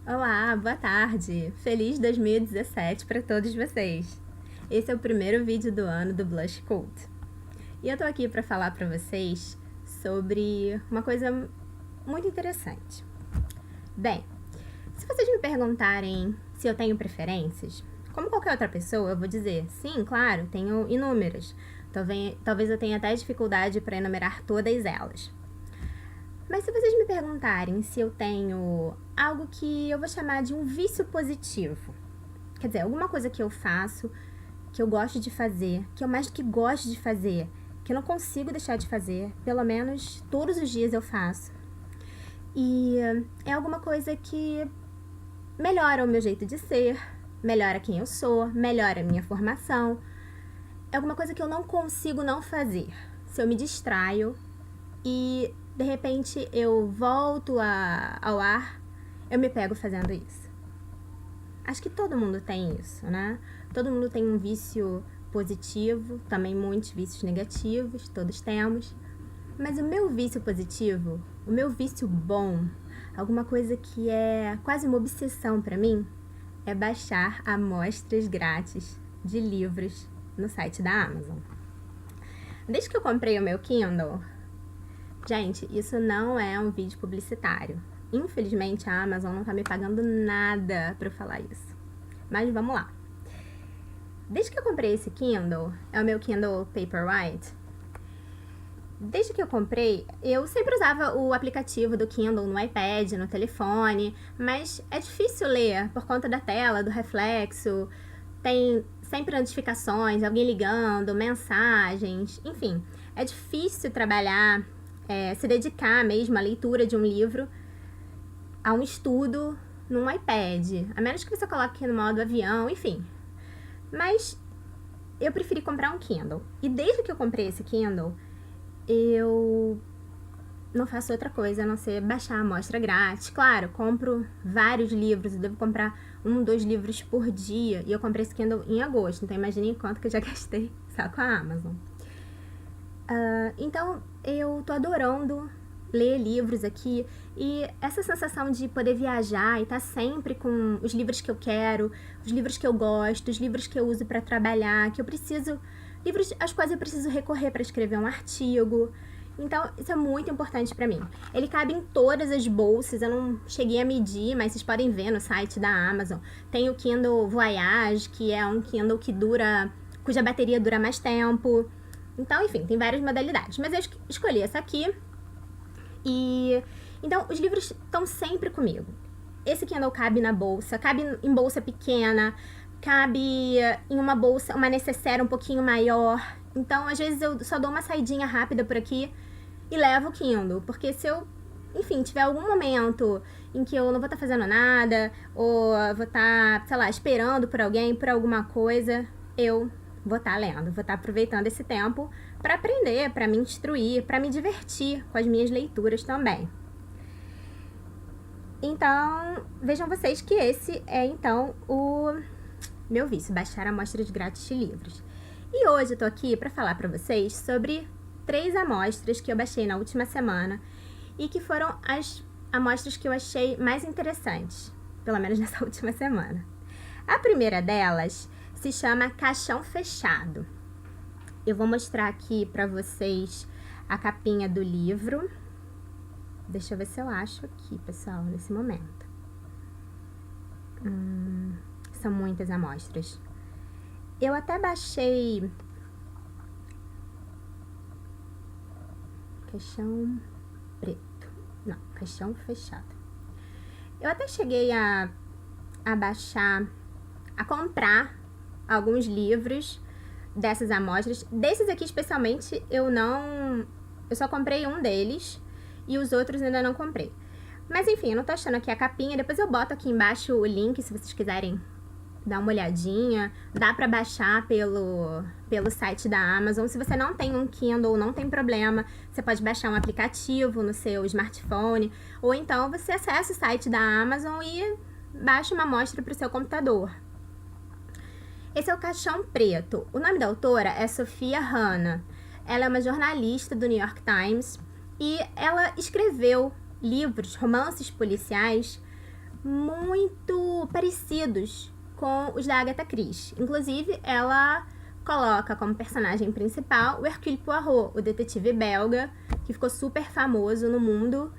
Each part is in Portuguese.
Olá, boa tarde! Feliz 2017 para todos vocês! Esse é o primeiro vídeo do ano do Blush Cult. E eu tô aqui para falar para vocês sobre uma coisa muito interessante. Bem, se vocês me perguntarem se eu tenho preferências, como qualquer outra pessoa, eu vou dizer, sim, claro, tenho inúmeras. Talvez eu tenha até dificuldade para enumerar todas elas. Mas se vocês me perguntarem se eu tenho algo que eu vou chamar de um vício positivo, quer dizer, alguma coisa que eu faço, que eu gosto de fazer, que eu mais que gosto de fazer, que eu não consigo deixar de fazer, pelo menos todos os dias eu faço. E é alguma coisa que melhora o meu jeito de ser, melhora quem eu sou, melhora a minha formação. É alguma coisa que eu não consigo não fazer. Se eu me distraio e de repente eu volto ao ar, eu me pego fazendo isso. Acho que todo mundo tem isso, né? Todo mundo tem um vício positivo, também muitos vícios negativos, todos temos. Mas o meu vício positivo, o meu vício bom, alguma coisa que é quase uma obsessão para mim, é baixar amostras grátis de livros no site da Amazon. Desde que eu comprei o meu Kindle, gente, isso não é um vídeo publicitário. Infelizmente, a Amazon não tá me pagando nada pra eu falar isso. Mas vamos lá. Desde que eu comprei esse Kindle, é o meu Kindle Paperwhite. Desde que eu comprei, eu sempre usava o aplicativo do Kindle no iPad, no telefone, mas é difícil ler por conta da tela, do reflexo. Tem sempre notificações, alguém ligando, mensagens, enfim. É difícil trabalhar, se dedicar mesmo à leitura de um livro, a um estudo num iPad, a menos que você coloque no modo avião, enfim. Mas eu preferi comprar um Kindle. E desde que eu comprei esse Kindle, eu não faço outra coisa a não ser baixar a amostra grátis. Claro, compro vários livros, eu devo comprar 2 livros por dia. E eu comprei esse Kindle em agosto, então imaginem quanto que eu já gastei só com a Amazon. Então, eu tô adorando ler livros aqui, e essa sensação de poder viajar e estar sempre com os livros que eu quero, os livros que eu gosto, os livros que eu uso para trabalhar, que eu preciso, livros aos quais eu preciso recorrer para escrever um artigo. Então, isso é muito importante para mim. Ele cabe em todas as bolsas, eu não cheguei a medir, mas vocês podem ver no site da Amazon. Tem o Kindle Voyage, que é um Kindle cuja bateria dura mais tempo. Então, enfim, tem várias modalidades. Mas eu escolhi essa aqui. E então, os livros estão sempre comigo. Esse Kindle cabe na bolsa, cabe em bolsa pequena, cabe em uma bolsa, uma necessaire um pouquinho maior. Então, às vezes eu só dou uma saidinha rápida por aqui e levo o Kindle. Porque se eu, enfim, tiver algum momento em que eu não vou estar fazendo nada, ou vou estar, sei lá, esperando por alguém, por alguma coisa, eu vou estar lendo, vou estar aproveitando esse tempo para aprender, para me instruir, para me divertir com as minhas leituras também. Então, vejam vocês que esse é, então, o meu vício, baixar amostras grátis de livros. E hoje eu tô aqui para falar para vocês sobre 3 amostras que eu baixei na última semana e que foram as amostras que eu achei mais interessantes, pelo menos nessa última semana. A primeira delas se chama Caixão Fechado. Eu vou mostrar aqui pra vocês a capinha do livro. Deixa eu ver se eu acho aqui, pessoal, nesse momento. São muitas amostras. Eu até baixei... Caixão preto. Não, caixão fechado. Eu até cheguei a baixar, a comprar alguns livros dessas amostras. Desses aqui especialmente, eu só comprei um deles e os outros ainda não comprei. Mas enfim, eu não tô achando aqui a capinha. Depois eu boto aqui embaixo o link, se vocês quiserem dar uma olhadinha. Dá pra baixar pelo site da Amazon. Se você não tem um Kindle, não tem problema. Você pode baixar um aplicativo no seu smartphone. Ou então você acessa o site da Amazon e baixa uma amostra pro seu computador. Esse é o Caixão Preto. O nome da autora é Sofia Hannah. Ela é uma jornalista do New York Times e ela escreveu livros, romances policiais, muito parecidos com os da Agatha Christie. Inclusive, ela coloca como personagem principal o Hercule Poirot, o detetive belga, que ficou super famoso no mundo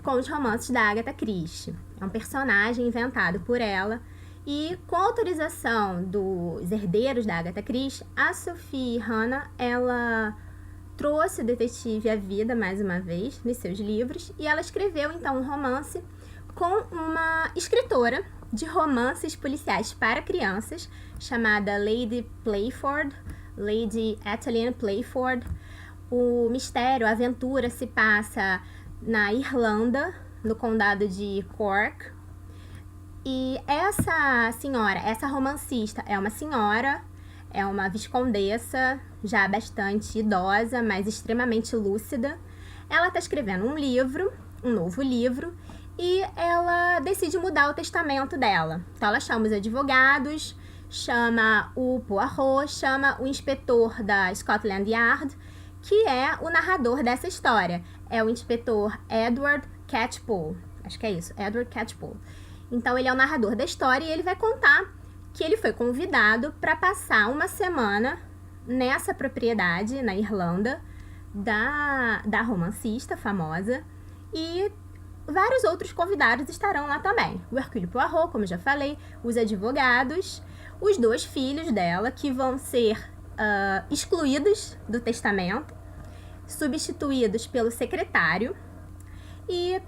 com os romances da Agatha Christie. É um personagem inventado por ela. E com a autorização dos herdeiros da Agatha Christie, a Sophie Hannah, ela trouxe o detetive à vida mais uma vez nos seus livros e ela escreveu então um romance com uma escritora de romances policiais para crianças chamada Lady Playford, Lady Ethelene Playford. O mistério, a aventura se passa na Irlanda, no condado de Cork. E essa senhora, essa romancista, é uma senhora, é uma viscondessa, já bastante idosa, mas extremamente lúcida. Ela está escrevendo um livro, um novo livro, e ela decide mudar o testamento dela. Então ela chama os advogados, chama o Poirot, chama o inspetor da Scotland Yard, que é o narrador dessa história. É o inspetor Edward Catchpole. Acho que é isso, Edward Catchpole. Então ele é o narrador da história e ele vai contar que ele foi convidado para passar uma semana nessa propriedade, na Irlanda, da romancista famosa, e vários outros convidados estarão lá também. O Hercule Poirot, como eu já falei, os advogados, os 2 filhos dela, que vão ser excluídos do testamento, substituídos pelo secretário. E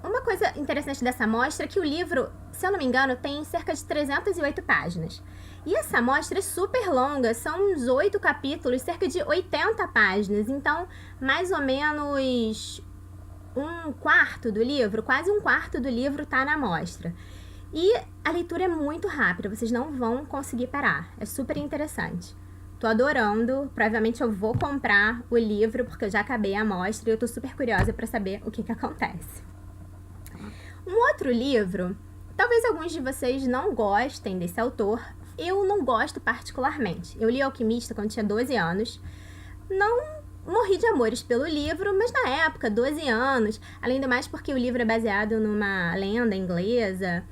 uma coisa interessante dessa amostra é que o livro, se eu não me engano, tem cerca de 308 páginas. E essa amostra é super longa, são uns 8 capítulos, cerca de 80 páginas. Então, mais ou menos um quarto do livro, quase um quarto do livro está na amostra. E a leitura é muito rápida, vocês não vão conseguir parar. É super interessante. Tô adorando, provavelmente eu vou comprar o livro, porque eu já acabei a amostra e eu tô super curiosa para saber o que acontece. Um outro livro, talvez alguns de vocês não gostem desse autor, eu não gosto particularmente. Eu li Alquimista quando tinha 12 anos, não morri de amores pelo livro, mas na época, 12 anos, além do mais porque o livro é baseado numa lenda inglesa,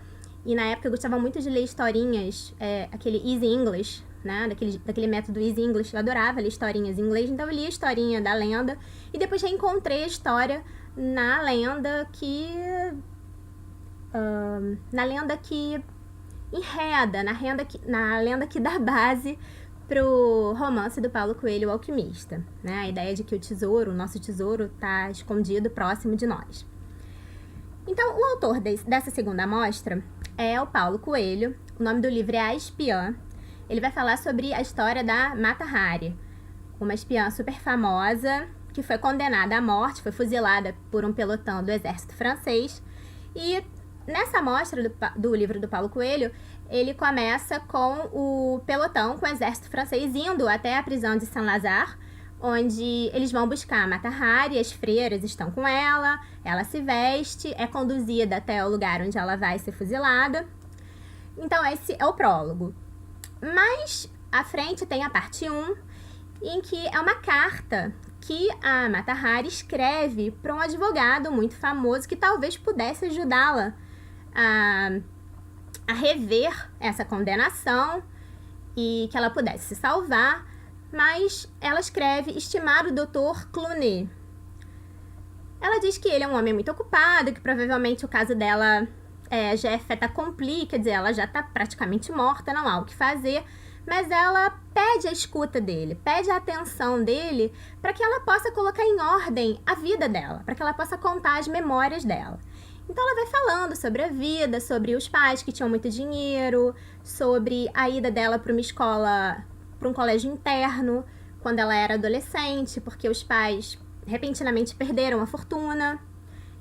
e na época eu gostava muito de ler historinhas, aquele Easy English, né, daquele método Easy English, eu adorava ler historinhas em inglês, então eu li a historinha da lenda, e depois reencontrei a história na lenda que enreda, na lenda que dá base pro romance do Paulo Coelho, O Alquimista, né? A ideia de que o nosso tesouro está escondido próximo de nós. Então, o autor dessa segunda amostra é o Paulo Coelho. O nome do livro é A Espiã. Ele vai falar sobre a história da Mata Hari, uma espiã super famosa que foi condenada à morte, foi fuzilada por um pelotão do exército francês. E nessa amostra do livro do Paulo Coelho, ele começa com o pelotão, com o exército francês, indo até a prisão de Saint-Lazare, onde eles vão buscar a Mata Hari, as freiras estão com ela se veste, é conduzida até o lugar onde ela vai ser fuzilada. Então esse é o prólogo. Mais à frente tem a parte 1, em que é uma carta que a Mata Hari escreve para um advogado muito famoso que talvez pudesse ajudá-la a rever essa condenação e que ela pudesse se salvar, mas ela escreve: estimado Dr. Cluny. Ela diz que ele é um homem muito ocupado, que provavelmente o caso dela já é fait accompli, quer dizer, ela já está praticamente morta, não há o que fazer, mas ela pede a escuta dele, pede a atenção dele para que ela possa colocar em ordem a vida dela, para que ela possa contar as memórias dela. Então ela vai falando sobre a vida, sobre os pais que tinham muito dinheiro, sobre a ida dela para uma escola, para um colégio interno, quando ela era adolescente, porque os pais repentinamente perderam a fortuna.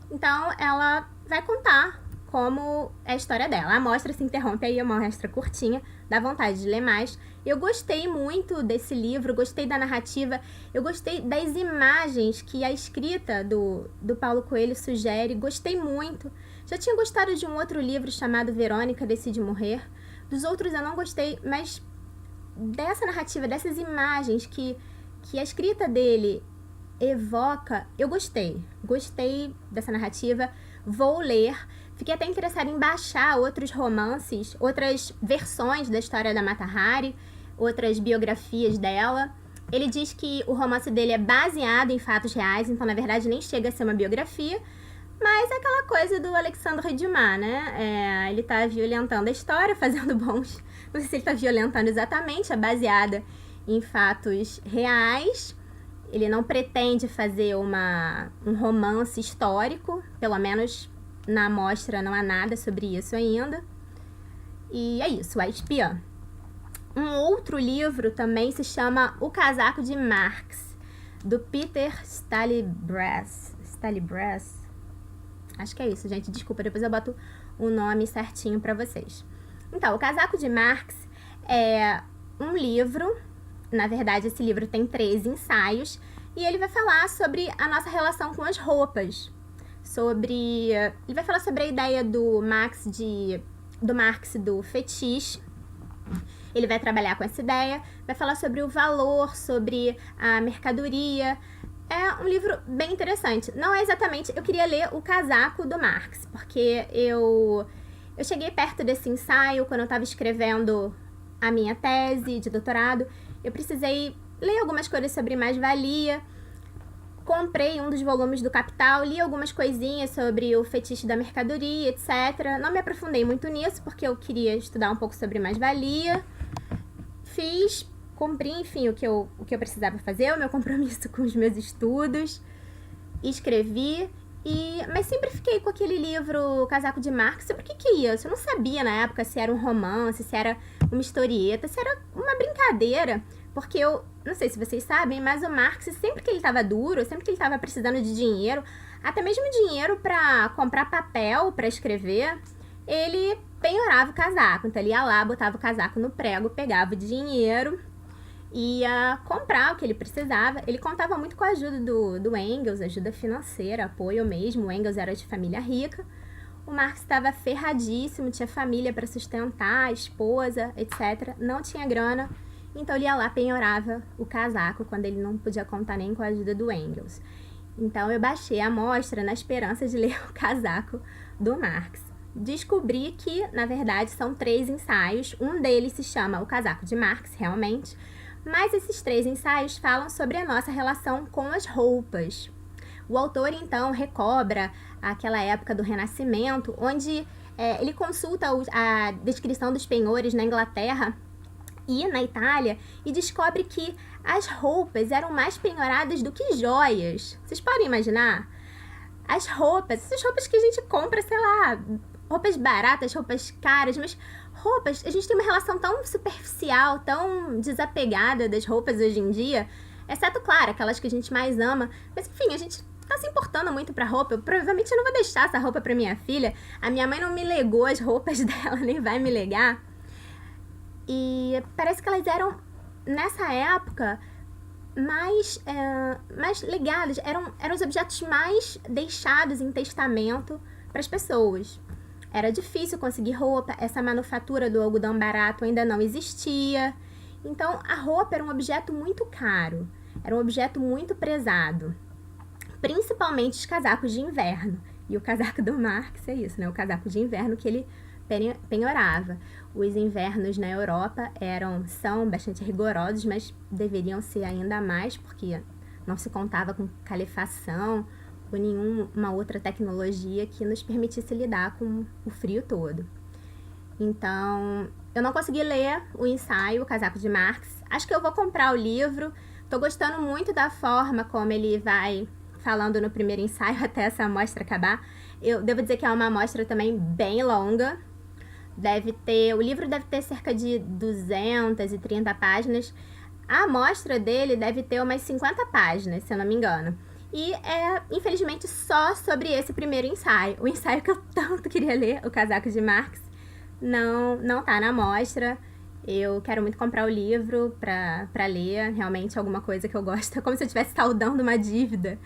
Então ela vai contar como é a história dela. A amostra se interrompe aí, é uma amostra curtinha, dá vontade de ler mais. Eu gostei muito desse livro, gostei da narrativa, eu gostei das imagens que a escrita do Paulo Coelho sugere, gostei muito. Já tinha gostado de um outro livro chamado Verônica Decide Morrer. Dos outros eu não gostei, mas dessa narrativa, dessas imagens que a escrita dele evoca, eu gostei dessa narrativa, vou ler. Fiquei até interessada em baixar outros romances, outras versões da história da Mata Hari, outras biografias dela. Ele diz que o romance dele é baseado em fatos reais, então na verdade nem chega a ser uma biografia, mas é aquela coisa do Alexandre Dumas, né? Ele tá violentando a história, fazendo bons... Não sei se ele tá violentando exatamente, é baseada em fatos reais. Ele não pretende fazer um romance histórico, pelo menos na amostra não há nada sobre isso ainda. E é isso, A Espiã. Um outro livro também se chama O Casaco de Marx, do Peter Stallybrass. Acho que é isso, gente. Desculpa, depois eu boto o nome certinho pra vocês. Então, O Casaco de Marx é um livro. Na verdade, esse livro tem 13 ensaios. E ele vai falar sobre a nossa relação com as roupas. Ele vai falar sobre a ideia do Marx do fetiche. Ele vai trabalhar com essa ideia. Vai falar sobre o valor, sobre a mercadoria. É um livro bem interessante. Não é exatamente... Eu queria ler O Casaco do Marx, porque eu cheguei perto desse ensaio quando eu estava escrevendo a minha tese de doutorado. Eu precisei ler algumas coisas sobre mais-valia. Comprei um dos volumes do Capital, li algumas coisinhas sobre o fetiche da mercadoria, etc. Não me aprofundei muito nisso, porque eu queria estudar um pouco sobre mais-valia. Cumpri, enfim, o que eu precisava fazer, o meu compromisso com os meus estudos. Escrevi, mas sempre fiquei com aquele livro O Casaco de Marx. Por que é isso? Eu não sabia na época se era um romance, se era uma historieta, se era uma brincadeira. Porque eu não sei se vocês sabem, mas o Marx, sempre que ele estava duro, sempre que ele estava precisando de dinheiro, até mesmo dinheiro para comprar papel para escrever, ele penhorava o casaco. Então ele ia lá, botava o casaco no prego, pegava o dinheiro, ia comprar o que ele precisava. Ele contava muito com a ajuda do Engels, ajuda financeira, apoio mesmo. O Engels era de família rica. O Marx estava ferradíssimo, tinha família para sustentar, esposa, etc. Não tinha grana. Então ele ia lá, penhorava o casaco quando ele não podia contar nem com a ajuda do Engels. Então eu baixei a amostra na esperança de ler o casaco do Marx. Descobri que, na verdade, são 3 ensaios. Um deles se chama O Casaco de Marx, realmente. Mas esses 3 ensaios falam sobre a nossa relação com as roupas. O autor, então, recobra aquela época do Renascimento, onde ele consulta a descrição dos penhores na Inglaterra e na Itália e descobre que as roupas eram mais penhoradas do que joias. Vocês podem imaginar? Essas roupas que a gente compra, sei lá, roupas baratas, roupas caras, mas roupas, a gente tem uma relação tão superficial, tão desapegada das roupas hoje em dia, exceto, claro, aquelas que a gente mais ama, mas enfim, a gente tá se importando muito pra roupa. Eu provavelmente não vou deixar essa roupa pra minha filha, a minha mãe não me legou as roupas dela, nem vai me legar. E parece que elas eram, nessa época, mais legadas, eram os objetos mais deixados em testamento para as pessoas. Era difícil conseguir roupa, essa manufatura do algodão barato ainda não existia. Então, a roupa era um objeto muito caro, era um objeto muito prezado. Principalmente os casacos de inverno. E o casaco do Marx é isso, né? O casaco de inverno que ele penhorava. Os invernos na Europa são bastante rigorosos, mas deveriam ser ainda mais, porque não se contava com calefação ou nenhuma outra tecnologia que nos permitisse lidar com o frio todo. Então, eu não consegui ler o ensaio, O Casaco de Marx. Acho que eu vou comprar o livro. Tô gostando muito da forma como ele vai falando no primeiro ensaio até essa amostra acabar. Eu devo dizer que é uma amostra também bem longa. O livro deve ter cerca de 230 páginas. A amostra dele deve ter umas 50 páginas, se eu não me engano. E é, infelizmente, só sobre esse primeiro ensaio. O ensaio que eu tanto queria ler, O Casaco de Marx, não tá na amostra. Eu quero muito comprar o livro pra ler, realmente alguma coisa que eu gosto. É como se eu estivesse saldando uma dívida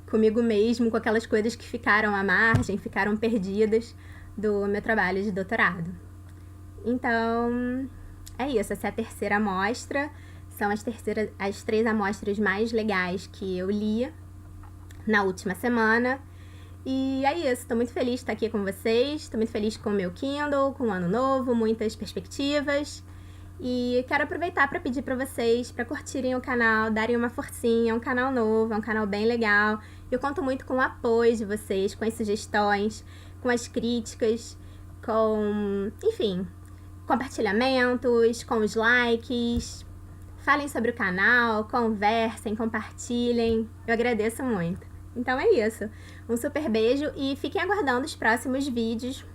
comigo mesmo, com aquelas coisas que ficaram à margem, ficaram perdidas do meu trabalho de doutorado. Então, é isso. Essa é a terceira amostra. São as 3 amostras mais legais que eu li na última semana. E é isso, tô muito feliz de estar aqui com vocês, tô muito feliz com o meu Kindle, com o ano novo, muitas perspectivas. E quero aproveitar para pedir para vocês para curtirem o canal, darem uma forcinha, é um canal novo, é um canal bem legal. Eu conto muito com o apoio de vocês, com as sugestões, com as críticas, com, enfim, compartilhamentos, com os likes. Falem sobre o canal, conversem, compartilhem, eu agradeço muito. Então é isso, um super beijo e fiquem aguardando os próximos vídeos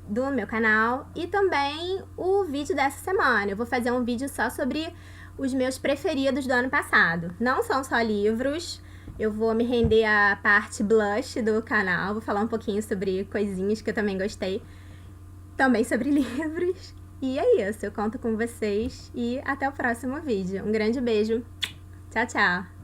do meu canal e também o vídeo dessa semana. Eu vou fazer um vídeo só sobre os meus preferidos do ano passado. Não são só livros, eu vou me render à parte blush do canal, vou falar um pouquinho sobre coisinhas que eu também gostei, também sobre livros. E é isso, eu conto com vocês e até o próximo vídeo. Um grande beijo, tchau, tchau!